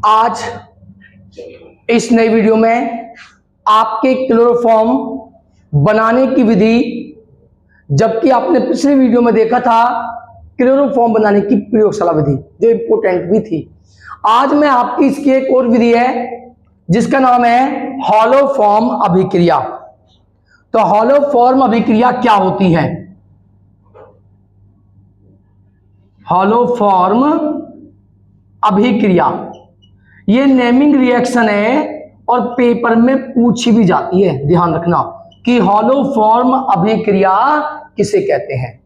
आज इस नई वीडियो में आपके क्लोरोफॉर्म बनाने की विधि, जबकि आपने पिछले वीडियो में देखा था क्लोरोफॉर्म बनाने की प्रयोगशाला विधि जो इंपोर्टेंट भी थी। आज मैं आपकी इसकी एक और विधि है जिसका नाम है हॉलो फॉर्म अभिक्रिया। तो हॉलो फॉर्म अभिक्रिया क्या होती है? हॉलो फॉर्म अभिक्रिया ये नेमिंग रिएक्शन है और पेपर में पूछी भी जाती है। ध्यान रखना कि हॉलो फॉर्म अभिक्रिया किसे कहते हैं।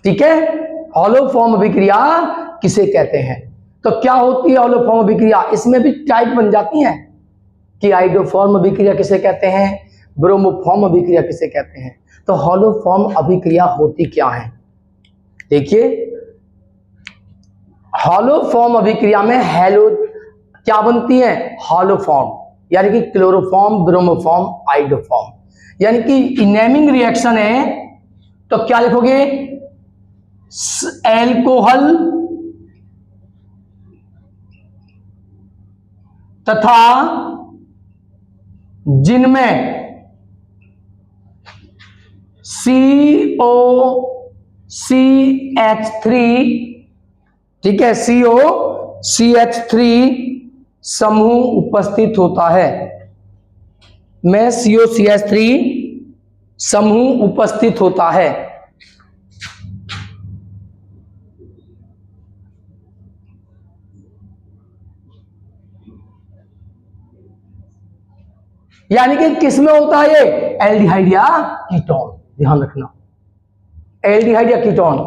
ठीक है, हॉलो फॉर्म अभिक्रिया किसे कहते हैं। तो क्या होती है हॉलो फॉर्म अभिक्रिया? इसमें भी टाइप बन जाती हैं कि आइडोफॉर्म अभिक्रिया किसे कहते हैं, ब्रोमोफॉर्म अभिक्रिया किसे कहते हैं। तो हॉलो फॉर्म अभिक्रिया होती क्या है? देखिए, हॉलो फॉर्म अभिक्रिया में हेलो क्या बनती है? हॉलो फॉर्म, यानी कि क्लोरोफॉर्म, ब्रोमोफॉर्म, आइडोफॉर्म, यानी कि नेमिंग रिएक्शन है। तो क्या लिखोगे? एल्कोहल तथा जिनमें COCH3, ठीक है, COCH3 समूह उपस्थित होता है। में COCH3 समूह उपस्थित होता है। यानी कि किसमें होता है ये? एल्डिहाइड या कीटोन। ध्यान रखना, एल्डिहाइड या कीटोन,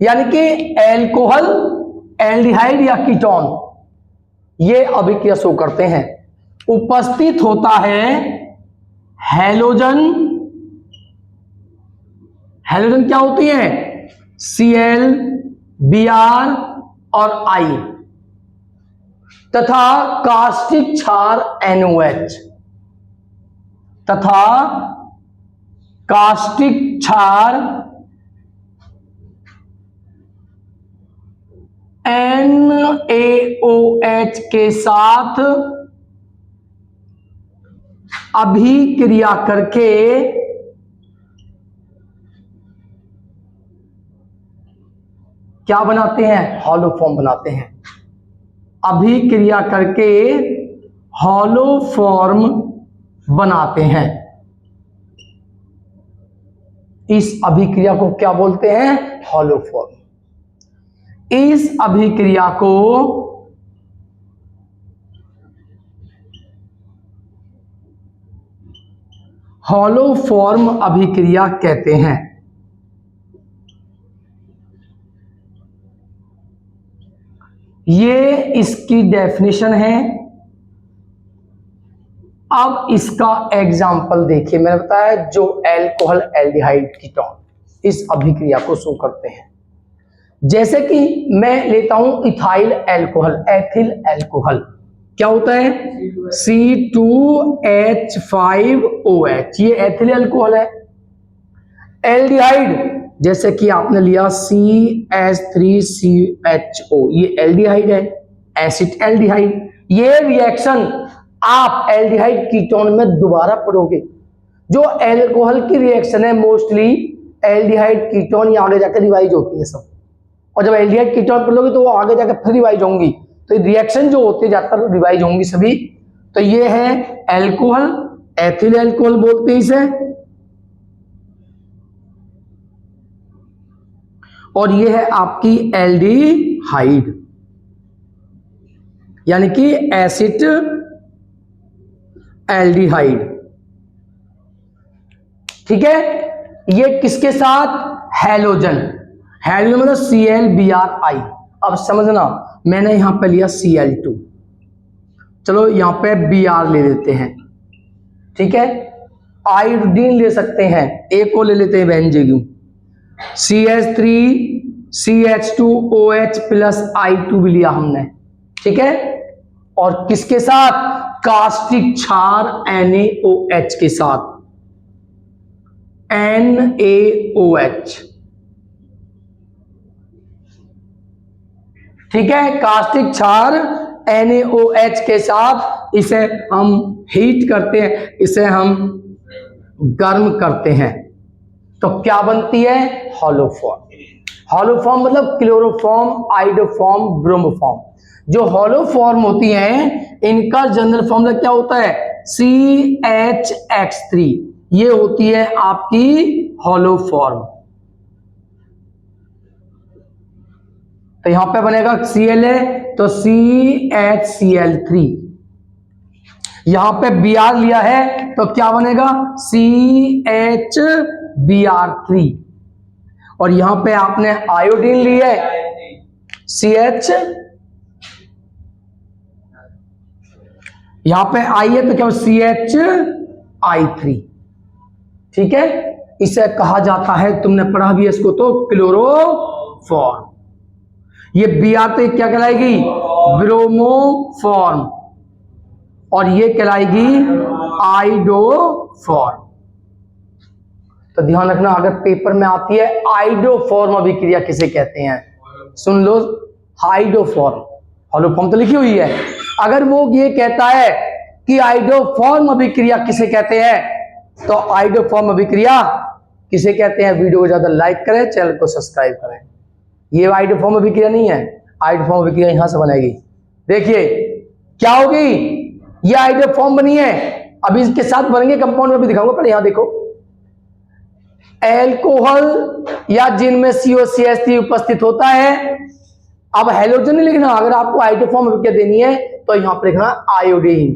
यानी कि एल्कोहल, एल्डिहाइड या कीटोन ये अभिक्रिया शो करते हैं। उपस्थित होता है हैलोजन। हैलोजन क्या होती है? Cl, Br और I तथा कास्टिक क्षार NOH, तथा कास्टिक क्षार NaOH के साथ अभिक्रिया करके क्या बनाते हैं? हॉलो फॉर्म बनाते हैं। अभिक्रिया करके हॉलो फॉर्म बनाते हैं। इस अभिक्रिया को क्या बोलते हैं? Hollow form. इस अभिक्रिया को हॉलो फॉर्म अभिक्रिया कहते हैं। ये इसकी डेफिनेशन है। अब इसका एग्जाम्पल देखिए, मैंने बताया जो एल्कोहल, एल्डिहाइड, कीटोन इस अभिक्रिया को शो करते हैं। जैसे कि मैं लेता हूं इथाइल एल्कोहल, एथिल एल्कोहल, क्या होता है? C2H5OH, ये एथिल एल्कोहल है। एल्डिहाइड जैसे कि आपने लिया CH3CHO, ये एल्डिहाइड है, एसिड एल्डिहाइड। ये रिएक्शन आप एल्डिहाइड कीटोन में दोबारा पढ़ोगे। जो एल्कोहल की रिएक्शन है मोस्टली एल्डिहाइड कीटोन, ये आगे जाकर रिवाइज होती है सब, और जब एल्डिहाइड कीटोन पढ़ोगे तो वो आगे जाकर फिर रिवाइज होंगी। तो रिएक्शन जो होते जाकर रिवाइज होंगी सभी। तो ये है एल्कोहल, एथिल एल्कोहल बोलते हैं इसे, और ये है आपकी एल्डिहाइड, यानी कि एसिड एल्डिहाइड। ठीक है, ये किसके साथ? हैलोजन। हैलोजन मतलब ClBrI। अब समझना, मैंने यहां पे लिया Cl2, चलो यहां पे Br ले लेते हैं। ठीक है, आयोडीन ले सकते हैं, एक को ले लेते हैं बेंजीन, CH3CH2OH प्लस I2 भी लिया हमने। ठीक है, और किसके साथ? कास्टिक क्षार NaOH के साथ, NaOH। ठीक है, कास्टिक क्षार NaOH के साथ इसे हम हीट करते हैं, इसे हम गर्म करते हैं, तो क्या बनती है? हॉलोफॉर्म। हॉलोफॉर्म मतलब क्लोरोफॉर्म, आइडोफॉर्म, ब्रोमोफॉर्म। जो हॉलोफॉर्म होती हैं इनका जनरल फॉर्मूला क्या होता है? CHX3। ये होती है आपकी हॉलोफॉर्म। तो यहां पे बनेगा Cl है तो CHCl3। यहां पे Br लिया है तो क्या बनेगा? CHBr3। और यहां पे आपने आयोडीन ली है CH, यहां पे I है तो क्या CHI3। ठीक है, इसे कहा जाता है, तुमने पढ़ा भी इसको तो, क्लोरोफॉर्म। ये Br तो क्या कहलाएगी? ब्रोमोफॉर्म। और ये कहलाएगी आइडोफॉर्म। तो ध्यान रखना, अगर पेपर में आती है आइडोफॉर्म अभिक्रिया किसे कहते हैं, सुन लो, हाइडोफॉर्म। हॉलोफॉर्म तो लिखी हुई है, अगर वो ये कहता है कि आइडोफॉर्म अभिक्रिया किसे कहते हैं, तो आइडोफॉर्म अभिक्रिया किसे कहते हैं? वीडियो को ज्यादा लाइक करें, चैनल को सब्सक्राइब करें। ये आइडोफॉर्म अभिक्रिया नहीं है, आइडोफॉर्म अभिक्रिया यहां से बनेगी। देखिए क्या होगी, ये आइडोफॉर्म बनी है, अभी इसके साथ बनेंगे कंपाउंड में भी दिखाऊंगा, पर यहां देखो, एल्कोहल या जिनमें COCH3 उपस्थित होता है। अब हेलोजन नहीं लिखना, अगर आपको आइडोफॉर्म अभिक्रिया देनी है तो यहां पर लिखना आयोडीन।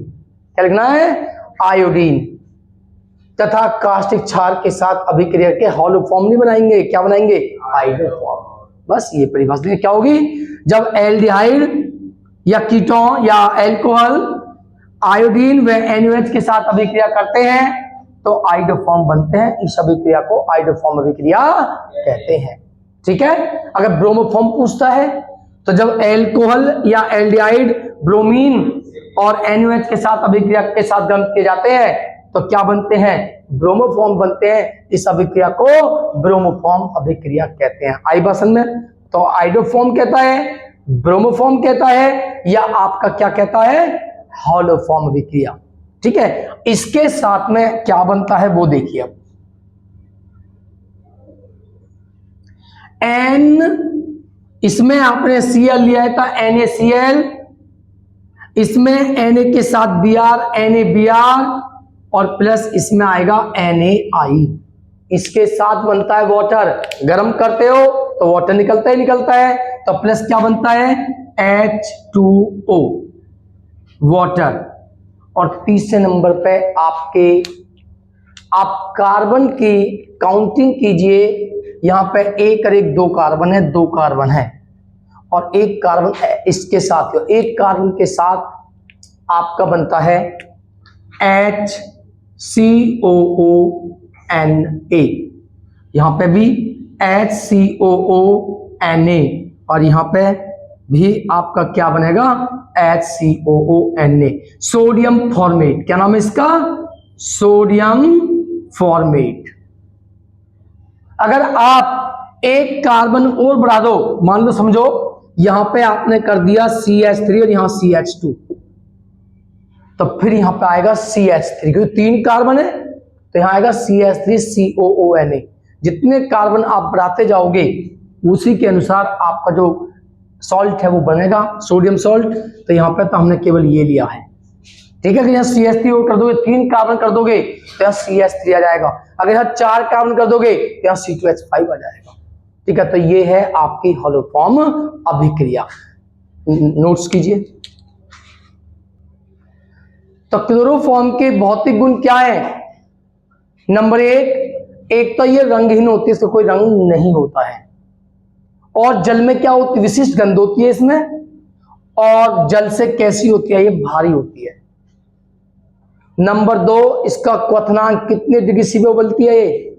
क्या लिखना है? आयोडीन। तथा कास्टिक क्षार के साथ अभिक्रिया के हॉलोफॉर्म नहीं बनाएंगे, क्या बनाएंगे? आइडोफॉर्म। बस ये परिभाषा क्या होगी, जब एल्डिहाइड या कीटोन या एल्कोहल आयोडीन व NaOH के साथ अभिक्रिया करते हैं तो आइडोफॉर्म बनते हैं। इस अभिक्रिया को आइडोफॉर्म अभिक्रिया कहते हैं। ठीक है, अगर ब्रोमोफॉर्म पूछता है तो जब एल्कोहल या एल्डिहाइड ब्रोमीन और NaOH के साथ अभिक्रिया के साथ गर्म किए जाते हैं तो क्या बनते हैं? ब्रोमोफॉर्म बनते हैं। इस अभिक्रिया को ब्रोमोफॉर्म अभिक्रिया कहते हैं। आई भाषण में तो आइडोफॉर्म कहता है, ब्रोमोफॉर्म कहता है, या आपका क्या कहता है? हॉलोफॉर्म अभिक्रिया। ठीक है, इसके साथ में क्या बनता है वो देखिए। अब N, इसमें आपने Cl लिया है तो NaCl, इसमें Na के साथ Br, NaBr, और प्लस इसमें आएगा NaI। इसके साथ बनता है वाटर, गर्म करते हो तो वाटर निकलता ही निकलता है, तो प्लस क्या बनता है? H2O, water. और तीसरे नंबर पे आप कार्बन की काउंटिंग कीजिए, यहां पे एक और एक 2 कार्बन है, 2 कार्बन है, और एक कार्बन इसके साथ, एक कार्बन के साथ आपका बनता है HCOONA। यहां पे भी HCOONA, और यहां पे भी आपका क्या बनेगा? HCOONA। सोडियम फॉर्मेट, क्या नाम है इसका? Sodium format. अगर आप एक कार्बन और बढ़ा दो, मान लो समझो यहां पे आपने कर दिया CH3 और यहां CH2, तो फिर यहां पे आएगा CH3, क्योंकि 3 कार्बन है तो यहां आएगा CH3COONA। जितने कार्बन आप बढ़ाते जाओगे उसी के अनुसार आपका जो सॉल्ट है वो बनेगा, सोडियम सॉल्ट। तो यहां पे तो हमने केवल ये लिया है। ठीक है, अगर यहाँ CH3 और कर दोगे, 3 कार्बन कर दोगे तो यहाँ CH3 आ जाएगा। अगर यहाँ 4 कार्बन कर दोगे तो यहाँ C2H5 आ जाएगा। ठीक है, तो ये है आपकी हॉलोफॉर्म अभिक्रिया। नोट्स कीजिए। तो क्लोरोफॉर्म के भौतिक गुण क्या है? नंबर 1 तो ये रंगहीन होती है, इसका कोई रंग नहीं होता है। और जल में क्या होती है? विशिष्ट गंध होती है इसमें। और जल से कैसी होती है? ये भारी होती है। नंबर 2, इसका क्वथनांक कितने डिग्री सी पे उबलती है? ये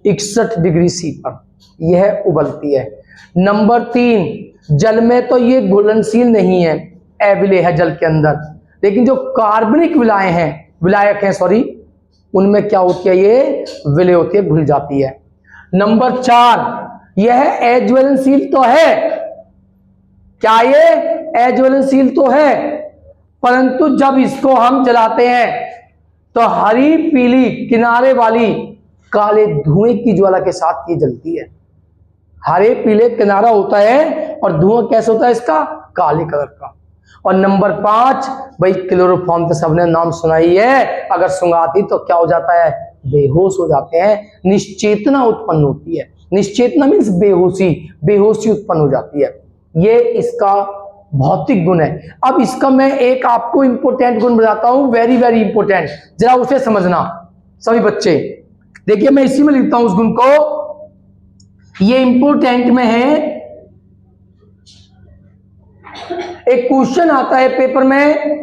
61 डिग्री सी पर यह उबलती है। नंबर 3, जल में तो ये घुलनशील नहीं है, अविलेय है जल के अंदर, लेकिन जो कार्बनिक विलायक हैं सॉरी, उनमें क्या होती है? ये विलय होती है, घुल जाती है। नंबर 4, यह अज्वलनशील तो है क्या ये अज्वलनशील तो है, परंतु जब इसको हम जलाते हैं तो हरी पीली किनारे वाली काले धुएं की ज्वाला के साथ ये जलती है। हरे पीले किनारा होता है और धुआं कैसे होता है इसका, काले कलर का। और नंबर 5 भाई क्लोरोफॉर्म तो सबने नाम सुना ही है, अगर सुंघाती तो क्या हो जाता है, बेहोश हो जाते हैं, निश्चेतना उत्पन्न होती है। निश्चेतना मीन्स बेहोशी, बेहोशी उत्पन्न हो जाती है। ये इसका भौतिक गुण है। अब इसका मैं एक आपको इंपोर्टेंट गुण बताता हूं, वेरी वेरी इंपोर्टेंट, जरा उसे समझना सभी बच्चे। देखिए मैं इसी में लिखता हूं उस गुण को, ये इंपोर्टेंट में है। एक क्वेश्चन आता है पेपर में,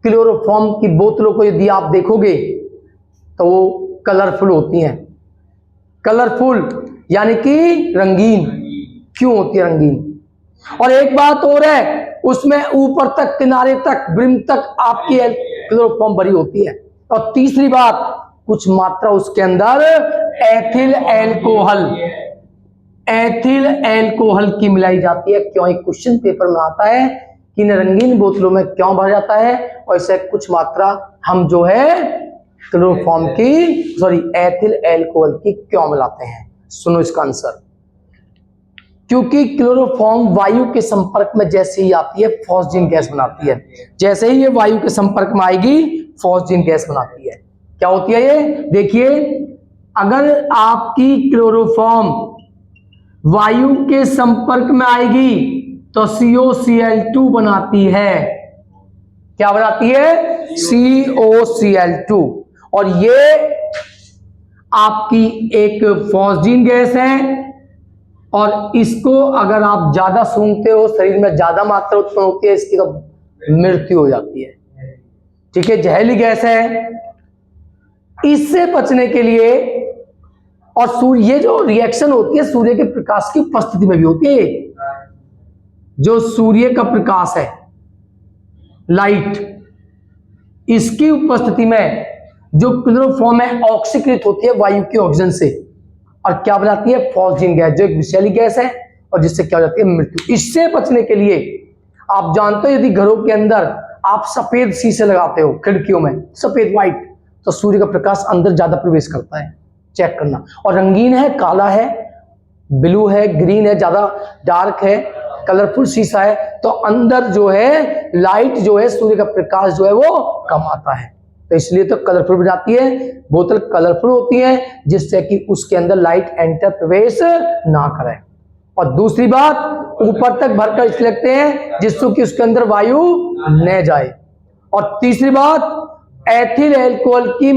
क्लोरोफॉर्म की बोतलों को यदि आप देखोगे तो वो कलरफुल होती हैं। कलरफुल यानी कि रंगीन। क्यों होती है रंगीन? और एक बात और है, उसमें ऊपर तक किनारे तक ब्रिम तक आपकी क्लोरोफॉर्म भरी होती है। और तीसरी बात, कुछ मात्रा उसके अंदर एथिल एल्कोहल की मिलाई जाती है। क्यों? एक क्वेश्चन पेपर में आता है कि इन रंगीन बोतलों में क्यों भरा जाता है, और इसे कुछ मात्रा हम जो है क्लोरोफॉर्म की एथिल एल्कोहल की क्यों मिलाते हैं। सुनो इसका आंसर। क्योंकि क्लोरोफॉर्म वायु के संपर्क में जैसे ही आती है फॉस्जीन गैस बनाती है। जैसे ही ये वायु के संपर्क में आएगी फॉस्जीन गैस बनाती है। क्या होती है ये? देखिए, अगर आपकी क्लोरोफॉर्म वायु के संपर्क में आएगी तो COCl2 बनाती है। क्या बनाती है? COCl2। और ये आपकी एक फॉस्जीन गैस है, और इसको अगर आप ज्यादा सूंघते हो शरीर में ज्यादा मात्रा उत्पन्न होती है, इसकी तो मृत्यु हो जाती है। ठीक है, जहरीली गैस है। इससे बचने के लिए, और सूर्य, ये जो रिएक्शन होती है सूर्य के प्रकाश की उपस्थिति में भी होती है। जो सूर्य का प्रकाश है, लाइट, इसकी उपस्थिति में जो क्लोरोफॉर्म है ऑक्सीकृत होती है वायु की ऑक्सीजन से, और क्या बनाती है? फॉस्जीन गैस, जो एक विषैली गैस है और जिससे क्या हो जाती है? मृत्यु। इससे बचने के लिए आप जानते हो, यदि घरों के अंदर आप सफेद शीशे लगाते हो खिड़कियों में, सफेद व्हाइट, तो सूर्य का प्रकाश अंदर ज्यादा प्रवेश करता है। चेक करना। और रंगीन है, काला है, ब्लू है, ग्रीन है, ज्यादा डार्क है, कलरफुल शीशा है, तो अंदर जो है लाइट जो है, सूर्य का प्रकाश जो है वो कम आता है। तो इसलिए तो कलरफुल बनाती है, बोतल कलरफुल होती है जिससे कि उसके अंदर लाइट एंटर प्रवेश ना करे। और दूसरी बात, ऊपर तक भरकर इसलिए रखते हैं जिससे कि उसके अंदर वायु न जाए। और तीसरी बात, एथिल एल्कोहल की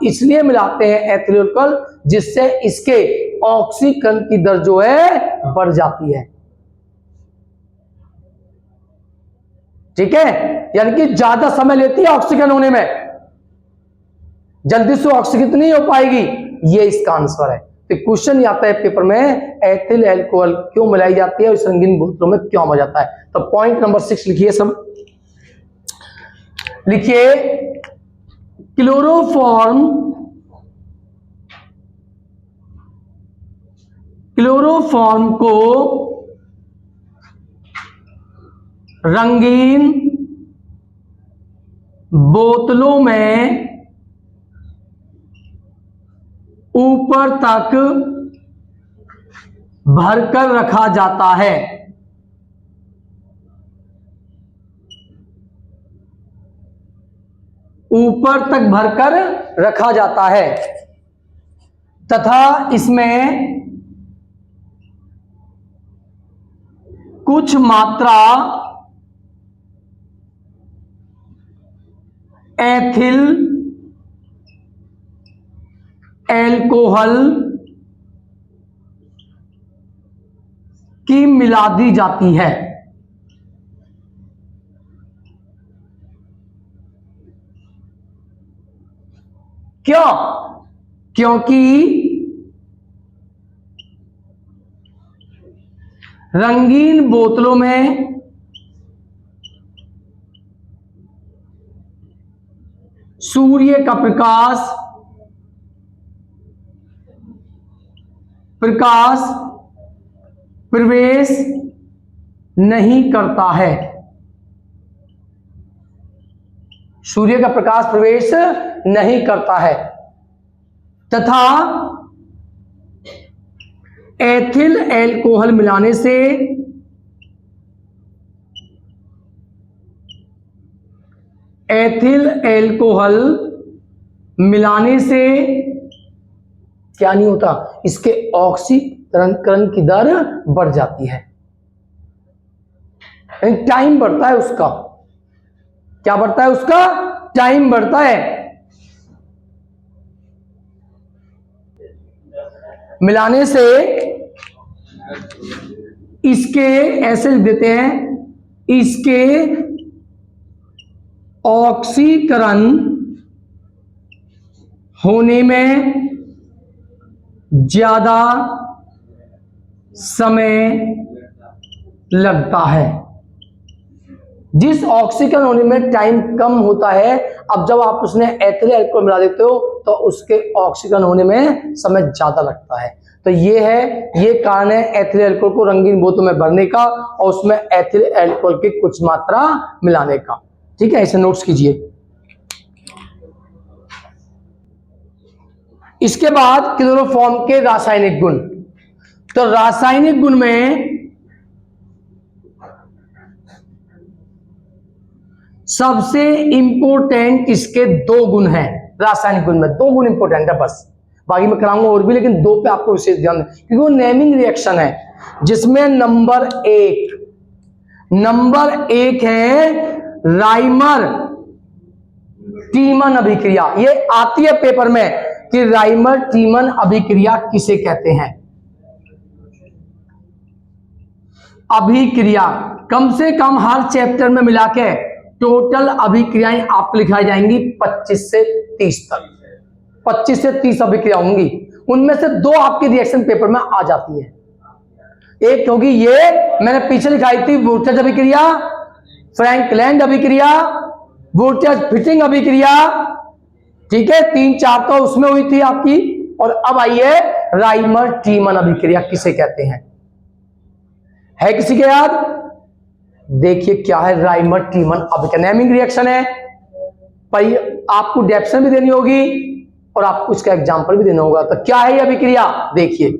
इसलिए मिलाते हैं एथिल एल्कोहल, जिससे इसके ऑक्सीकरण की दर जो है बढ़ जाती है। ठीक है, यानी कि ज्यादा समय लेती है ऑक्सीकरण होने में, जल्दी से ऑक्सीकृत नहीं हो पाएगी। ये इसका आंसर है। तो क्वेश्चन आता है पेपर में, एथिल एल्कोहल क्यों मिलाई जाती है और इस रंगीन बोतलों में क्यों आ जाता है। तो पॉइंट नंबर 6 लिखिए सब। लिखिए, क्लोरोफॉर्म को रंगीन बोतलों में ऊपर तक भरकर रखा जाता है। ऊपर तक भरकर रखा जाता है तथा इसमें कुछ मात्रा एथिल एल्कोहल की मिला दी जाती है। क्यों? क्योंकि रंगीन बोतलों में सूर्य का प्रकाश प्रवेश नहीं करता है, सूर्य का प्रकाश प्रवेश नहीं करता है, तथा एथिल एल्कोहल मिलाने से एथिल एल्कोहल मिलाने से क्या नहीं होता, इसके ऑक्सीकरण की दर बढ़ जाती है, टाइम बढ़ता है उसका। क्या बढ़ता है उसका? टाइम बढ़ता है। मिलाने से इसके ऐसे लिख देते हैं, इसके ऑक्सीकरण होने में ज्यादा समय लगता है। जिस ऑक्सीकरण होने में टाइम कम होता है, अब जब आप उसने एथिल एल्कोहल मिला देते हो तो उसके ऑक्सीकरण होने में समय ज्यादा लगता है। तो ये कारण है एथिल एल्कोहल को रंगीन बोतल में भरने का और उसमें एथिल एल्कोहल की कुछ मात्रा मिलाने का। ठीक है, इसे नोट्स कीजिए। इसके बाद क्लोरोफॉर्म के रासायनिक गुण। तो रासायनिक गुण में सबसे इंपोर्टेंट इसके दो गुण हैं। रासायनिक गुण में दो गुण इंपोर्टेंट है बस, बाकी मैं कराऊंगा और भी, लेकिन दो पे आपको विशेष ध्यान दें क्योंकि वो नेमिंग रिएक्शन है, जिसमें नंबर एक है राइमर टीमन अभिक्रिया। ये आती है पेपर में कि राइमर टीमन अभिक्रिया किसे कहते हैं। अभिक्रिया कम से कम हर चैप्टर में मिला के टोटल अभिक्रियाएं आपको लिखाई जाएंगी 25 से 30 तक। 25 से 30 अभिक्रिया होंगी, उनमें से दो आपकी रिएक्शन पेपर में आ जाती है। एक होगी ये मैंने पीछे लिखाई थी, वोल्टेज अभिक्रिया, फ्रैंकलैंड अभिक्रिया, वोल्टेज फिटिंग अभिक्रिया। ठीक है, 3-4 तो उसमें हुई थी आपकी। और अब आइए राइमर टीमन अभिक्रिया किसे कहते हैं, है किसी के याद? देखिए क्या है राइमर टीमन अभिक्रिया। नेमिंग रिएक्शन है, पर आपको डेफिनेशन भी देनी होगी और आपको इसका एग्जांपल भी देना होगा। तो क्या है ये अभिक्रिया? देखिए,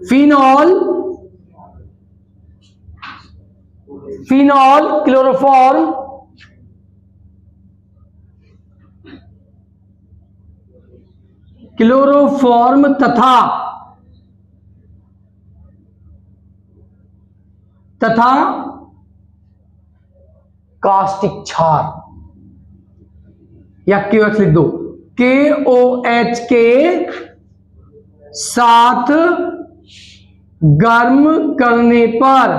फिनॉल क्लोरोफॉर्म तथा कास्टिक क्षार, या KOH लिख दो, KOH के साथ गर्म करने पर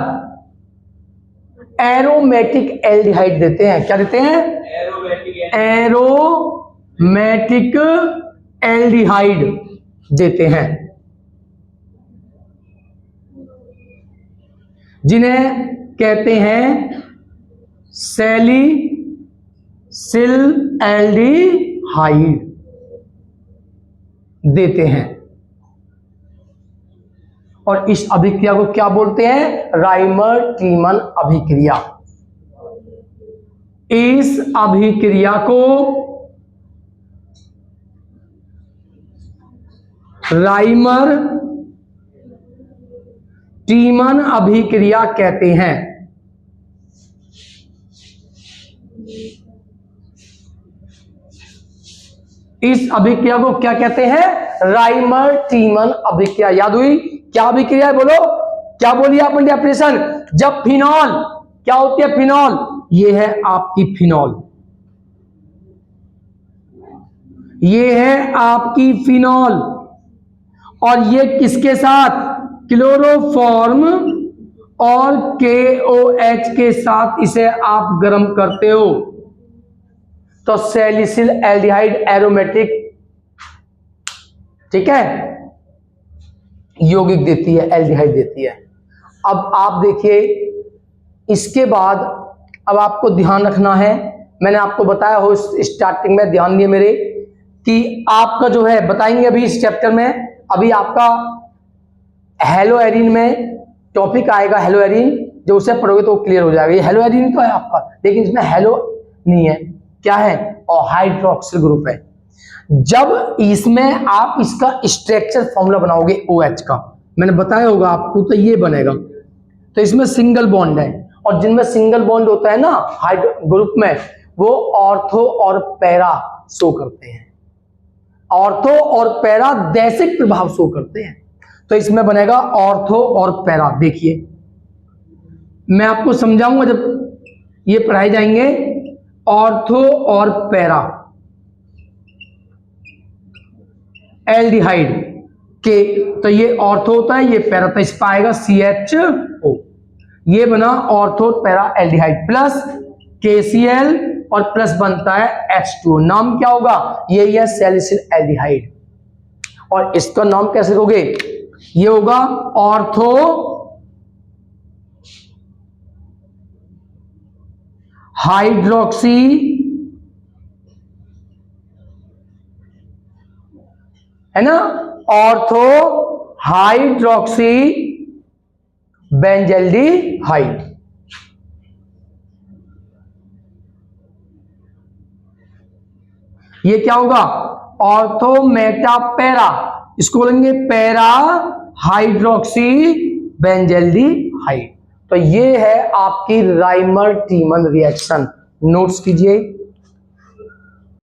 एरोमेटिक एल्डिहाइड देते हैं। क्या देते हैं? एरोमेटिक एल्डिहाइड देते हैं, जिन्हें कहते हैं सैलिसिल एल्डिहाइड देते हैं। और इस अभिक्रिया को क्या बोलते हैं? राइमर टीमन अभिक्रिया। इस अभिक्रिया को राइमर टीमन अभिक्रिया कहते हैं। इस अभिक्रिया को क्या कहते हैं? राइमर टीमन अभिक्रिया। याद हुई? क्या अभिक्रिया है बोलो, क्या बोलिए आपने डेफिनेशन? जब फिनॉल, क्या होती है फिनॉल? ये है आपकी फिनॉल, ये है आपकी फिनॉल, और ये किसके साथ? क्लोरोफॉर्म और KOH के साथ इसे आप गर्म करते हो तो सैलिसिल एल्डिहाइड एरोमेटिक, ठीक है, यौगिक देती है, एल्डिहाइड देती है। अब आप देखिए इसके बाद अब आपको ध्यान रखना है, मैंने आपको बताया हो स्टार्टिंग में, ध्यान दिए मेरे, कि आपका जो है बताएंगे अभी इस चैप्टर में, अभी आपका हेलो एरिन में टॉपिक आएगा, हेलो एरिन, जब उसे पढ़ोगे तो क्लियर हो जाएगा। ये हेलो एडिन तो है आपका, लेकिन इसमें हेलो नहीं है, क्या है, और हाइड्रोक्सिल ग्रुप है। जब इसमें आप इसका स्ट्रक्चर फॉर्मूला बनाओगे OH का, मैंने बताया होगा आपको, तो ये बनेगा। तो इसमें सिंगल बॉन्ड है, और जिनमें सिंगल बॉन्ड होता है ना हाइड्रो ग्रुप में, वो ऑर्थो और पैरा शो करते हैं। ऑर्थो और पैरा दैशिक प्रभाव शो करते हैं। तो इसमें बनेगा ऑर्थो और पैरा। देखिए मैं आपको समझाऊंगा जब ये पढ़ाए जाएंगे, ऑर्थो और पैरा एल्डिहाइड के, तो ये ऑर्थो होता है, ये पैरा, तो इस पर आएगा CHO, ये बना ortho para aldehyde plus KCl और प्लस बनता है H2O। नाम क्या होगा, ये है सैलिसिल एल्डिहाइड। और इसका नाम कैसे लिखोगे, ये होगा ऑर्थो हाइड्रोक्सी है ना, ऑर्थो हाइड्रोक्सी बेंजल्डिहाइड। ये क्या होगा, ऑर्थो मेटा पैरा, इसको बोलेंगे पैरा हाइड्रोक्सी बेंजल्डिहाइड। तो ये है आपकी राइमर टीमन रिएक्शन। नोट्स कीजिए।